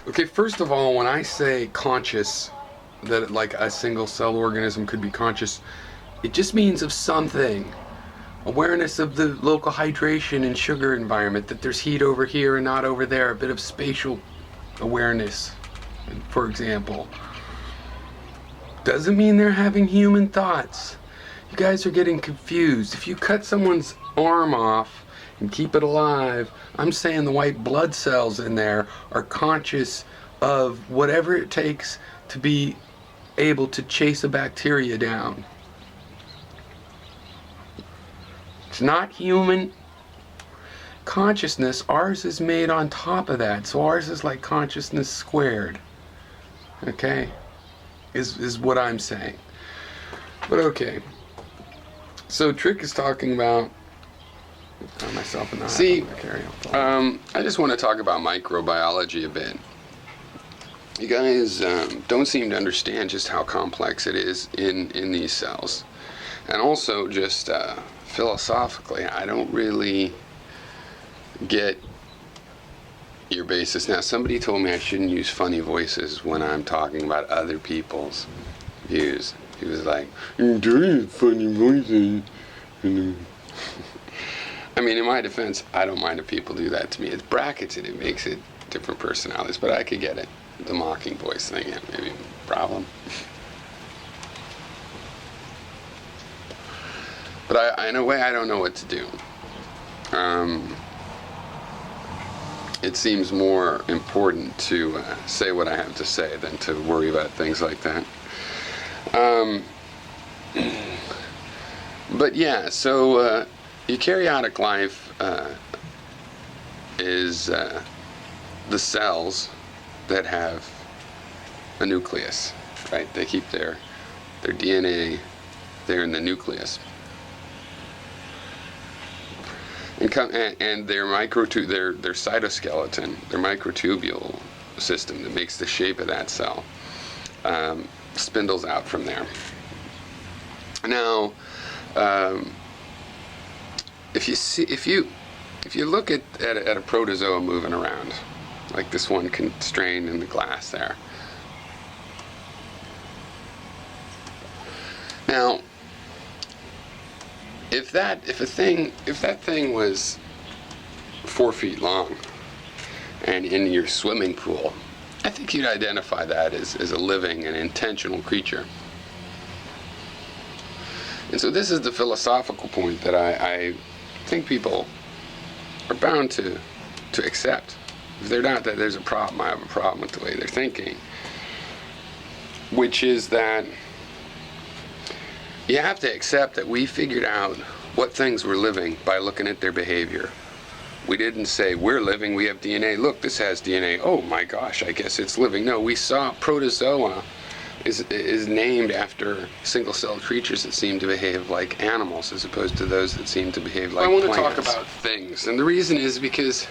Okay, first of all, when I say conscious, that like a single cell organism could be conscious, it just means of something. Awareness of the local hydration and sugar environment, that there's heat over here and not over there, a bit of spatial awareness, for example. Doesn't mean they're having human thoughts. You guys are getting confused. If you cut someone's arm off and keep it alive, I'm saying the white blood cells in there are conscious of whatever it takes to be able to chase a bacteria down. It's not human consciousness. Ours is made on top of that. So ours is like consciousness squared. Okay? Is what I'm saying. But okay. So Trick is talking about myself in the See, I just want to talk about microbiology a bit. You guys don't seem to understand just how complex it is in these cells. And also just philosophically, I don't really get your basis. Now, somebody told me I shouldn't use funny voices when I'm talking about other people's views. He was like, "You're doing funny voices." I mean, in my defense, I don't mind if people do that to me. It brackets it. It makes it different personalities. But I could get it. The mocking voice thing, yeah, maybe a problem. But in a way, I don't know what to do. It seems more important to say what I have to say than to worry about things like that. But yeah, so eukaryotic life is the cells that have a nucleus, right? They keep their DNA there in the nucleus. And their their cytoskeleton, their microtubule system that makes the shape of that cell, spindles out from there. Now, if you look at a protozoa moving around, like this one constrained in the glass there. Now, if that thing was 4 feet long and in your swimming pool, I think you'd identify that as a living and intentional creature. And so this is the philosophical point that I think people are bound to accept. If they're not, that there's a problem. I have a problem with the way they're thinking, which is that you have to accept that we figured out what things were living by looking at their behavior. We didn't say, we're living, we have DNA. Look, this has DNA. Oh my gosh, I guess it's living. No, we saw protozoa is named after single-celled creatures that seem to behave like animals as opposed to those that seem to behave like plants. I want to talk about things. And the reason is because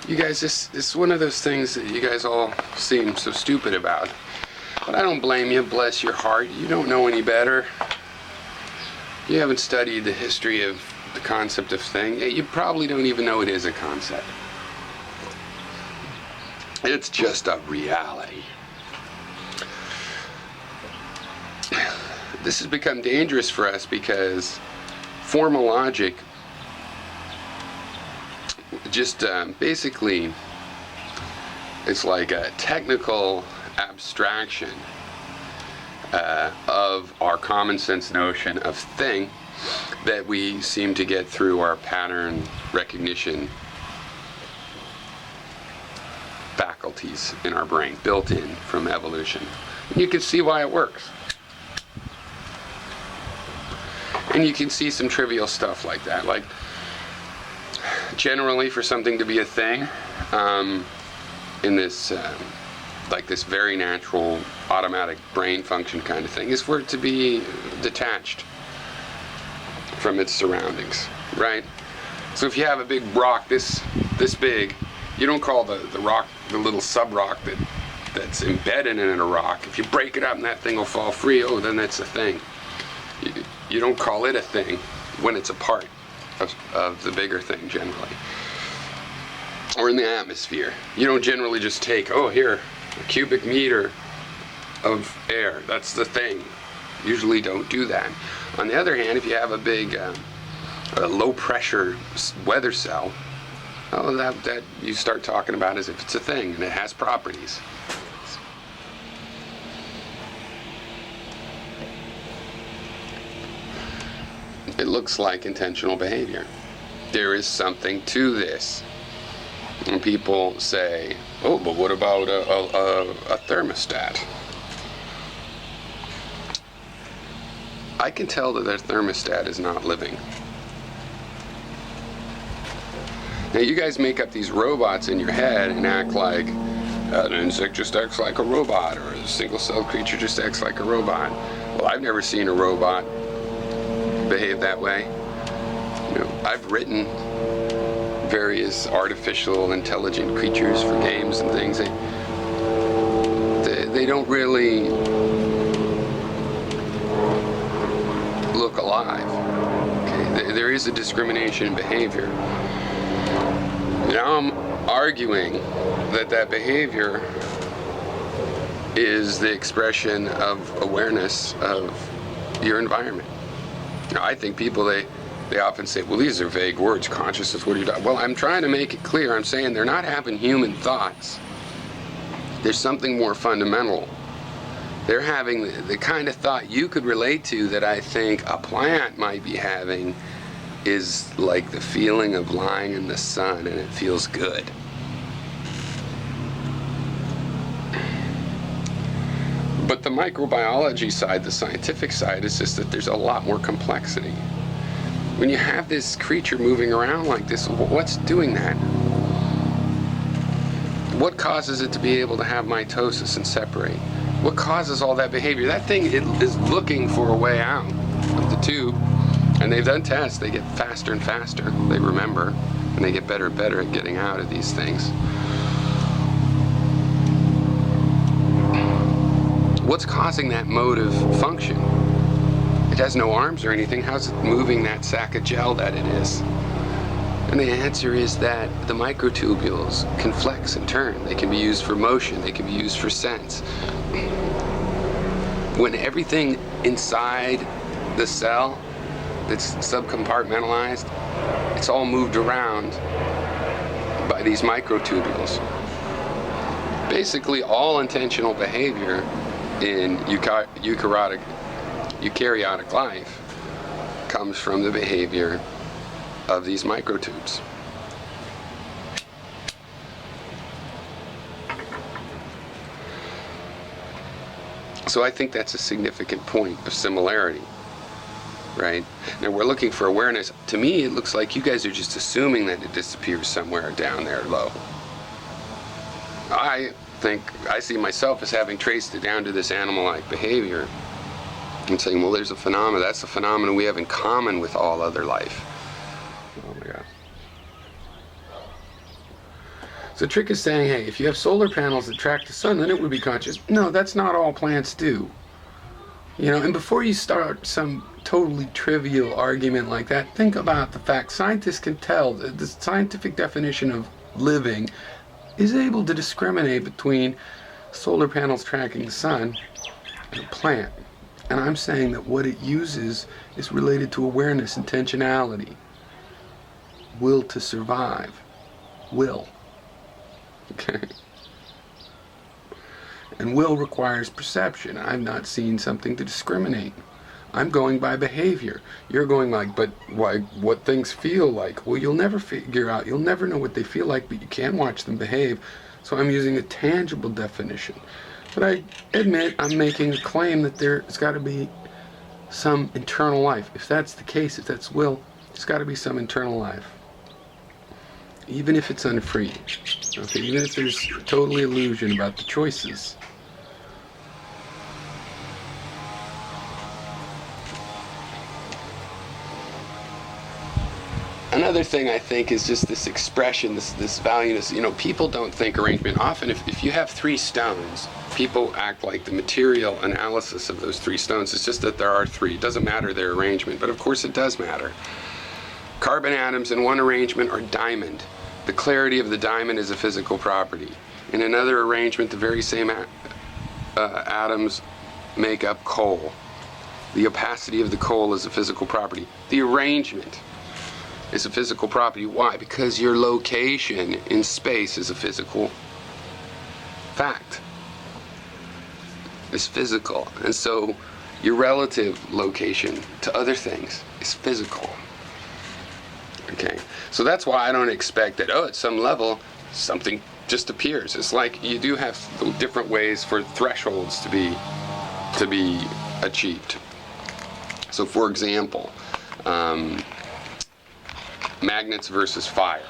you guys, this is one of those things that you guys all seem so stupid about. But I don't blame you, bless your heart. You don't know any better. You haven't studied the history of the concept of thing. You probably don't even know it is a concept. It's just a reality. This has become dangerous for us because formal logic just basically it's like a technical abstraction of our common sense notion of thing that we seem to get through our pattern recognition faculties in our brain, built in from evolution. And you can see why it works. And you can see some trivial stuff like that. Like, generally for something to be a thing, in this like this very natural automatic brain function kind of thing, is for it to be detached from its surroundings, right? So if you have a big rock this big, you don't call the rock the little sub-rock that's embedded in a rock. If you break it up and that thing will fall free, oh, then that's a thing. You don't call it a thing when it's a part of the bigger thing generally. or in the atmosphere. You don't generally just take, oh, here, a cubic meter of air. That's the thing. Usually don't do that. On the other hand, if you have a big low pressure weather cell, oh, that you start talking about as if it's a thing and it has properties. It looks like intentional behavior. There is something to this. And people say, oh, but what about a thermostat? I can tell that their thermostat is not living. Now you guys make up these robots in your head and act like an insect just acts like a robot, or a single-celled creature just acts like a robot. Well, I've never seen a robot behave that way. You know, I've written various artificial intelligent creatures for games and things. They don't really look alive. Okay? There is a discrimination in behavior. Now I'm arguing that behavior is the expression of awareness of your environment. Now, I think people, they often say, well, these are vague words, consciousness, what are you talking? Well, I'm trying to make it clear. I'm saying they're not having human thoughts. There's something more fundamental. They're having the kind of thought you could relate to that I think a plant might be having, is like the feeling of lying in the sun and it feels good. But the microbiology side, the scientific side, is just that there's a lot more complexity. When you have this creature moving around like this, what's doing that? What causes it to be able to have mitosis and separate? What causes all that behavior? That thing is looking for a way out of the tube. And they've done tests. They get faster and faster. They remember. And they get better and better at getting out of these things. What's causing that motive function? It has no arms or anything. How's it moving that sack of gel that it is? And the answer is that the microtubules can flex and turn. They can be used for motion. They can be used for sense. When everything inside the cell that's subcompartmentalized, it's all moved around by these microtubules. Basically, all intentional behavior in eukaryotic life comes from the behavior of these microtubes. So I think that's a significant point of similarity, right? Now we're looking for awareness. To me, it looks like you guys are just assuming that it disappears somewhere down there low. I think I see myself as having traced it down to this animal-like behavior and saying, well, there's a phenomena. That's a phenomenon we have in common with all other life. Oh my God. So the trick is saying, hey, if you have solar panels that track the sun, then it would be conscious. No, that's not all plants do. You know, and before you start some totally trivial argument like that, think about the fact scientists can tell that the scientific definition of living is able to discriminate between solar panels tracking the sun and a plant. And I'm saying that what it uses is related to awareness, intentionality, will to survive, will. Okay? And will requires perception. I've not seen something to discriminate. I'm going by behavior. You're going like, but why? What things feel like? Well, you'll never figure out. You'll never know what they feel like, but you can watch them behave. So I'm using a tangible definition. But I admit I'm making a claim that there's got to be some internal life. If that's the case, if that's will, there's got to be some internal life. Even if it's unfree. Okay, even if there's totally illusion about the choices. Another thing I think is just this expression, this value, you know, people don't think arrangement. Often if you have 3 stones, people act like the material analysis of those 3 stones is just that there are 3. It doesn't matter their arrangement, but of course it does matter. Carbon atoms in one arrangement are diamond. The clarity of the diamond is a physical property. In another arrangement, the very same atoms make up coal. The opacity of the coal is a physical property. The arrangement is a physical property. Why? Because your location in space is a physical fact. It's physical. And so your relative location to other things is physical. Okay? So that's why I don't expect that, at some level, something just appears. It's like you do have different ways for thresholds to be achieved. So for example, magnets versus fire.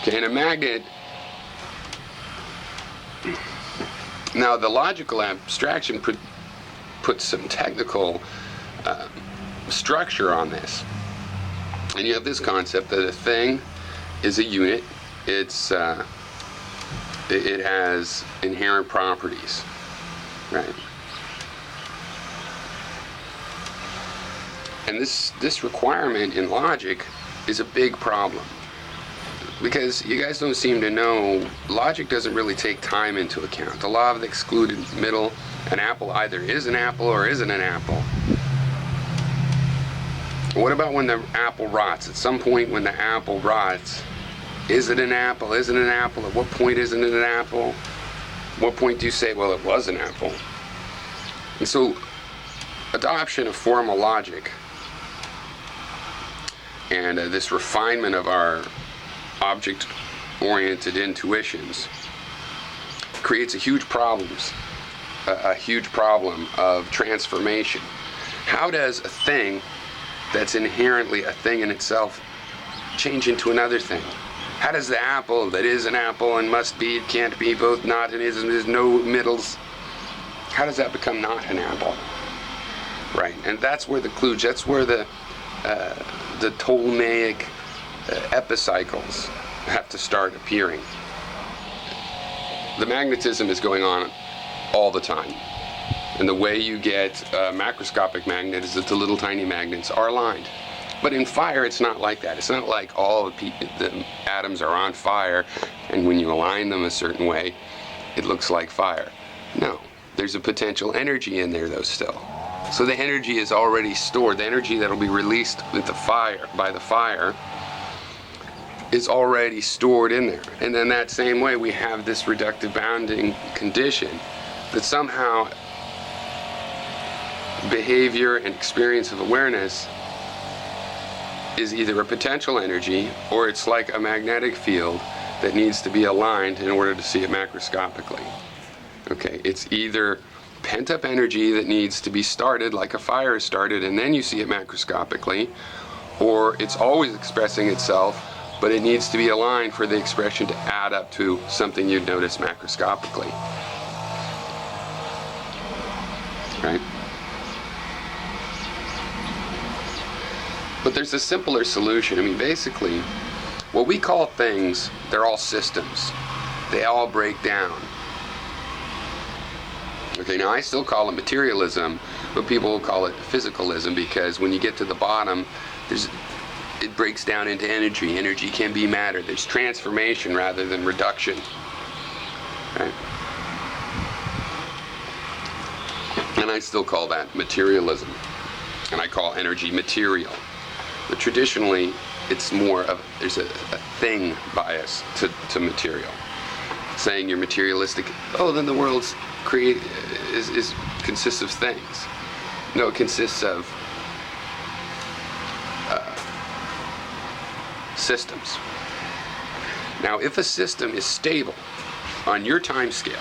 Okay, and a magnet, now the logical abstraction puts some technical structure on this. And you have this concept that a thing is a unit. It has inherent properties, right? And this requirement in logic is a big problem, because you guys don't seem to know, logic doesn't really take time into account. The law of the excluded middle, an apple either is an apple or isn't an apple. What about when the apple rots? At some point when the apple rots, is it an apple? Isn't it an apple? At what point isn't it an apple? At what point do you say, well, it was an apple? And so adoption of formal logic and this refinement of our object-oriented intuitions creates a huge problem of transformation. How does a thing that's inherently a thing in itself change into another thing? How does the apple that is an apple and must be, it can't be, both not and is, and there's no middles, how does that become not an apple? Right, and that's where the kludge, that's where the Ptolemaic epicycles have to start appearing. The magnetism is going on all the time. And the way you get a macroscopic magnet is that the little tiny magnets are aligned. But in fire, it's not like that. It's not like all the atoms are on fire, and when you align them a certain way, it looks like fire. No, there's a potential energy in there, though, still. So the energy is already stored. The energy that will be released with the fire, by the fire, is already stored in there. And then that same way, we have this reductive bounding condition that somehow behavior and experience of awareness is either a potential energy or it's like a magnetic field that needs to be aligned in order to see it macroscopically. Okay, it's either pent-up energy that needs to be started like a fire is started and then you see it macroscopically, or it's always expressing itself but it needs to be aligned for the expression to add up to something you'd notice macroscopically. Right? But there's a simpler solution. I mean, basically, what we call things, they're all systems. They all break down. Okay, now I still call it materialism, but people will call it physicalism, because when you get to the bottom, it breaks down into energy. Energy can be matter. There's transformation rather than reduction. Right? And I still call that materialism. And I call energy material. But traditionally, it's more of, there's a thing bias to material. Saying you're materialistic, then the world's consists of things. No, it consists of systems. Now, if a system is stable on your time scale,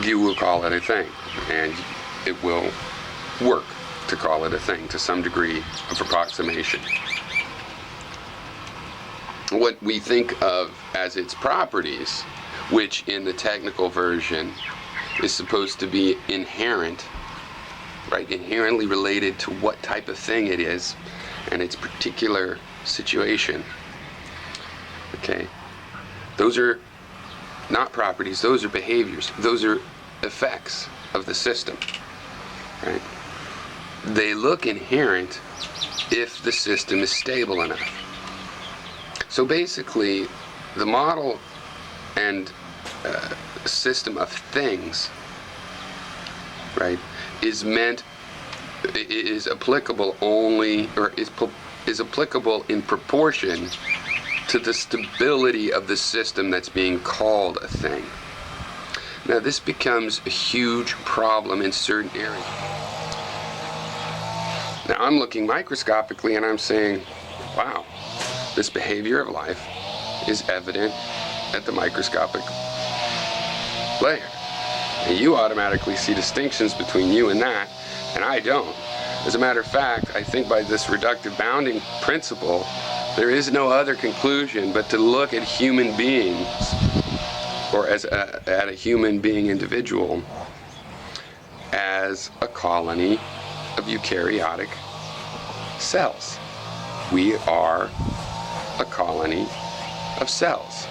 you will call it a thing, and it will work to call it a thing to some degree of approximation. What we think of as its properties, which in the technical version is supposed to be inherent, right? Inherently related to what type of thing it is and its particular situation. Okay? Those are not properties, those are behaviors, those are effects of the system, right? They look inherent if the system is stable enough. So basically, the model and system of things, right, is applicable only, or is applicable in proportion to the stability of the system that's being called a thing. Now this becomes a huge problem in certain areas. Now I'm looking microscopically and I'm saying, wow, this behavior of life is evident at the microscopic layer. And you automatically see distinctions between you and that, and I don't. As a matter of fact, I think by this reductive bounding principle, there is no other conclusion but to look at human beings, or at a human being individual, as a colony of eukaryotic cells. We are a colony of cells.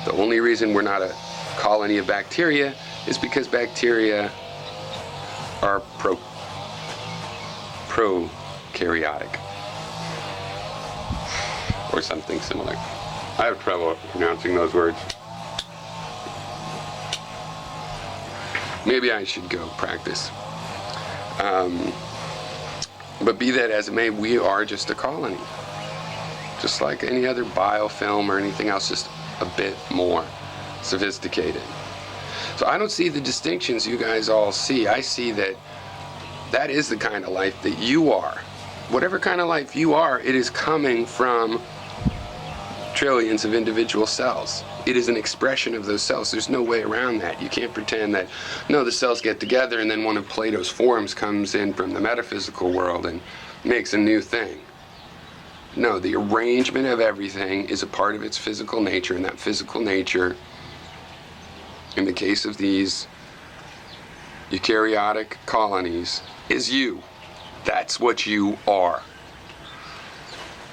The only reason we're not a colony of bacteria is because bacteria are prokaryotic, or something similar. I have trouble pronouncing those words. Maybe I should go practice. But be that as it may, we are just a colony. Just like any other biofilm or anything else, just a bit more sophisticated. So I don't see the distinctions you guys all see. I see that that is the kind of life that you are. Whatever kind of life you are, it is coming from trillions of individual cells. It is an expression of those cells. There's no way around that. You can't pretend that, no, the cells get together and then one of Plato's forms comes in from the metaphysical world and makes a new thing. No, the arrangement of everything is a part of its physical nature, and that physical nature, in the case of these eukaryotic colonies, is you. That's what you are.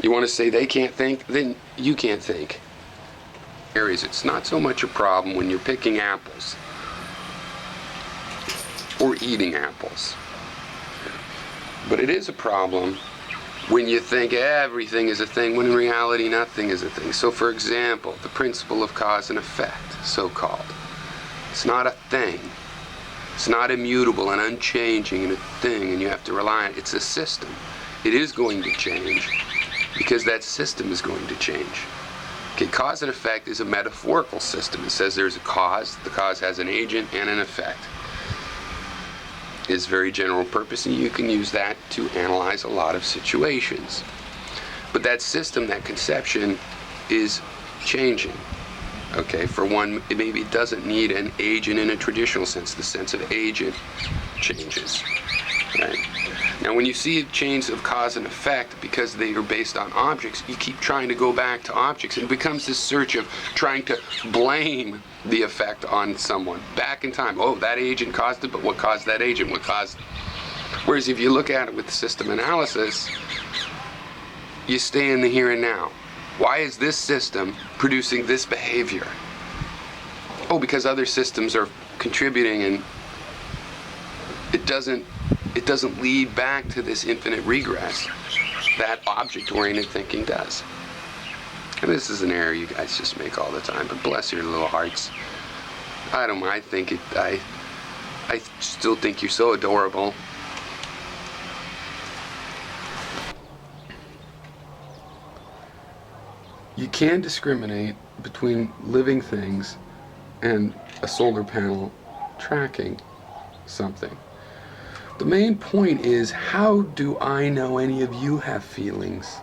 You want to say they can't think? Then you can't think. Areas, it's not so much a problem when you're picking apples or eating apples, but it is a problem when you think everything is a thing, when in reality nothing is a thing. So for example, the principle of cause and effect, so-called, it's not a thing. It's not immutable and unchanging and a thing, and you have to rely on it. It's a system. It is going to change because that system is going to change. Okay, cause and effect is a metaphorical system. It says there's a cause, the cause has an agent and an effect. It's very general purpose, and you can use that to analyze a lot of situations. But that system, that conception, is changing. Okay, for one, it maybe doesn't need an agent in a traditional sense. The sense of agent changes. Right? Now, when you see a change of cause and effect, because they are based on objects, you keep trying to go back to objects, and it becomes this search of trying to blame the effect on someone back in time. Oh, that agent caused it, but what caused that agent? What caused? Whereas if you look at it with system analysis, you stay in the here and now. Why is this system producing this behavior? Oh, because other systems are contributing, and it doesn't lead back to this infinite regress that object-oriented thinking does. And this is an error you guys just make all the time, but bless your little hearts. I don't mind. I still think you're so adorable. You can discriminate between living things and a solar panel tracking something. The main point is, how do I know any of you have feelings?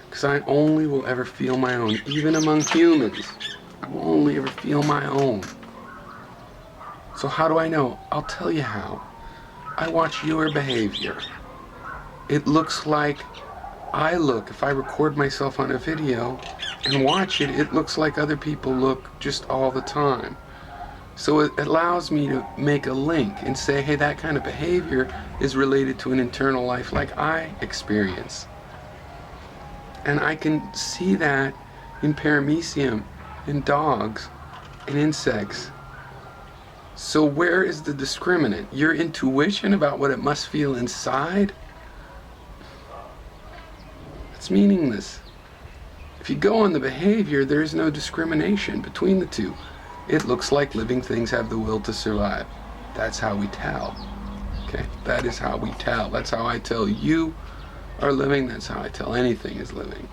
Because I only will ever feel my own. Even among humans, I will only ever feel my own. So how do I know? I'll tell you how. I watch your behavior. It looks like I look. If I record myself on a video and watch it, it looks like other people look just all the time. So it allows me to make a link and say, hey, that kind of behavior is related to an internal life like I experience. And I can see that in paramecium, in dogs, in insects. So where is the discriminant? Your intuition about what it must feel inside? It's meaningless. If you go on the behavior, there's no discrimination between the two. It looks like living things have the will to survive. That's how we tell. Okay? That is how we tell. That's how I tell you are living. That's how I tell anything is living.